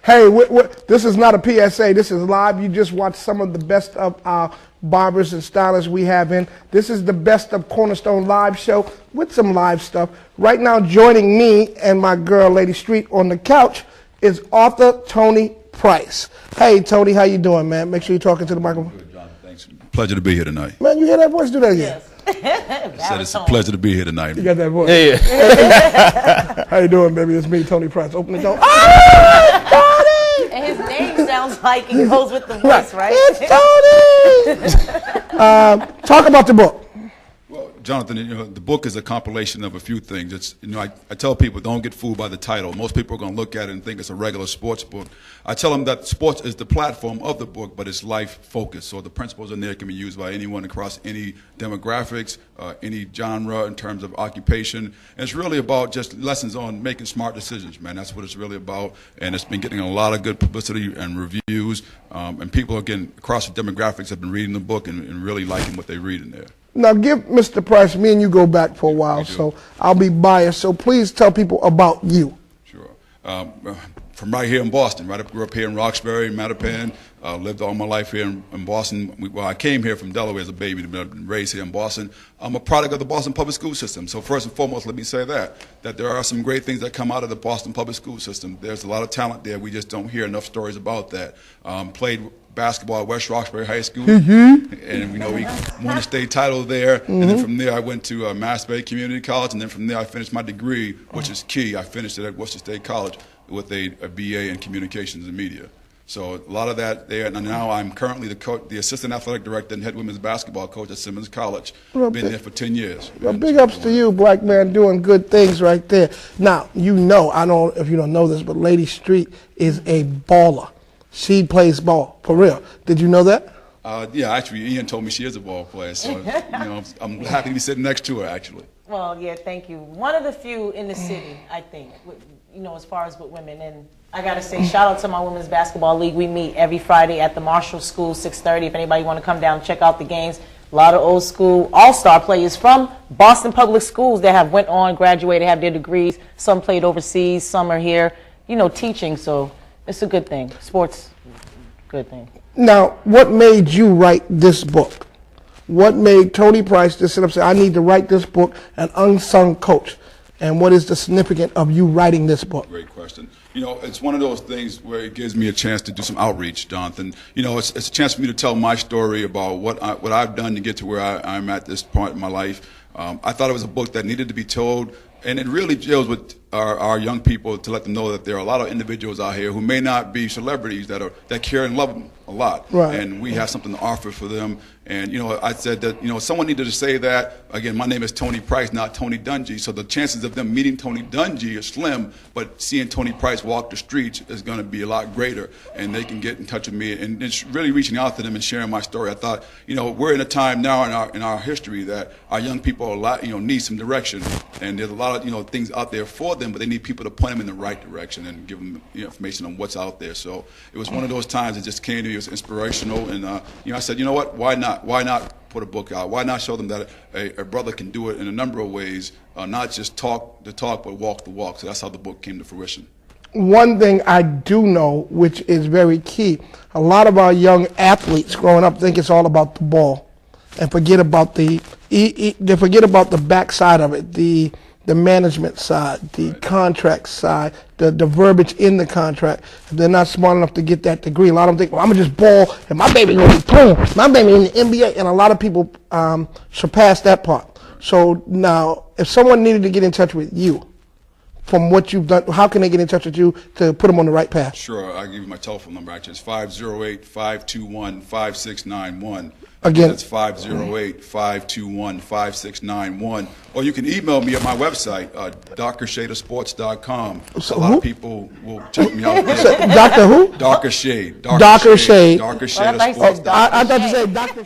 Hey, this is not a PSA. This is live. You just watched some of the best of our barbers and stylists we have in. This is the best of Cornerstone Live show with some live stuff. Right now, joining me and my girl, Lady Street, on the couch is author Tony Price. Hey, Tony, how you doing, man? Make sure you're talking to the microphone. Good, John. Thanks. Pleasure to be here tonight. Man, you hear that voice? Do that again. Yes. I said it's a pleasure to be here tonight. You got that voice? Yeah. How you doing, baby? It's me, Tony Price. Open the door. And his name sounds like it goes with the voice, right? It's Tony! Talk about the book. Well, Jonathan, the book is a compilation of a few things. It's, I tell people, don't get fooled by the title. Most people are going to look at it and think it's a regular sports book. I tell them that sports is the platform of the book, but it's life-focused. So the principles in there can be used by anyone across any demographics, any genre in terms of occupation. And it's really about just lessons on making smart decisions, man. That's what it's really about. And it's been getting a lot of good publicity and reviews. And people, again, across the demographics have been reading the book and really liking what they read in there. Now, give Mr. Price, me and you go back for a while, so I'll be biased. So please tell people about you. Sure. From right here in Boston, right? I grew up here in Roxbury, Mattapan. Lived all my life here in Boston. Well, I came here from Delaware as a baby, but I've been raised here in Boston. I'm a product of the Boston public school system. So first and foremost, let me say that there are some great things that come out of the Boston public school system. There's a lot of talent there. We just don't hear enough stories about that. Played basketball at West Roxbury High School, and we won a state title there. And then from there, I went to Mass Bay Community College, and then from there, I finished my degree, which is key. I finished it at Worcester State College with a BA in Communications and Media. So a lot of that there, and now I'm currently the assistant athletic director and head women's basketball coach at Simmons College. Been there for 10 years. Well, big ups to you, black man, doing good things right there. Now, I don't know if you don't know this, but Lady Street is a baller. She plays ball, for real. Did you know that? Yeah, actually, Ian told me she is a ball player, so I'm happy to be sitting next to her, actually. Well, yeah, thank you. One of the few in the city, I think, as far as with women. And I got to say, shout out to my Women's Basketball League. We meet every Friday at the Marshall School, 6:30. If anybody want to come down and check out the games, a lot of old school all-star players from Boston Public Schools that have went on, graduated, have their degrees. Some played overseas, some are here, teaching. So it's a good thing. Sports, good thing. Now, what made you write this book? What made Tony Price just sit up and say, I need to write this book, An Unsung Coach? And what is the significance of you writing this book? Great question. It's one of those things where it gives me a chance to do some outreach, Jonathan. It's a chance for me to tell my story about what I've done to get to where I'm at this point in my life. I thought it was a book that needed to be told, and it really deals with our young people to let them know that there are a lot of individuals out here who may not be celebrities that care and love them a lot. Right. And we have something to offer for them. And, I said that, someone needed to say that. Again, my name is Tony Price, not Tony Dungy. So the chances of them meeting Tony Dungy are slim, but seeing Tony Price walk the streets is going to be a lot greater. And they can get in touch with me. And it's really reaching out to them and sharing my story. I thought, we're in a time now in our history that our young people need some direction. And there's a lot of, things out there for them, but they need people to point them in the right direction and give them information on what's out there. So it was one of those times that just came to me. It was inspirational. And, I said, you know what, why not? Why not put a book out? Why not show them that a brother can do it in a number of ways, not just talk the talk, but walk the walk? So that's how the book came to fruition. One thing I do know, which is very key, a lot of our young athletes growing up think it's all about the ball and forget about they forget about the backside of it, the management side, the contract side, the verbiage in the contract. If they're not smart enough to get that degree, a lot of them think, well, I'm going to just ball and my baby's going to be playing. My baby in the NBA. And a lot of people surpass that part. So now, if someone needed to get in touch with you, from what you've done, how can they get in touch with you to put them on the right path? Sure. I'll give you my telephone number, actually. It's 508-521-5691. Again, it's 508-521-5691. Or you can email me at my website, darkershadeofsports.com. So a lot of people will check me out there. Dr. who? Darker Shade. Darker Shade. Darker Oh, Shade of Sports. I thought you said Dr.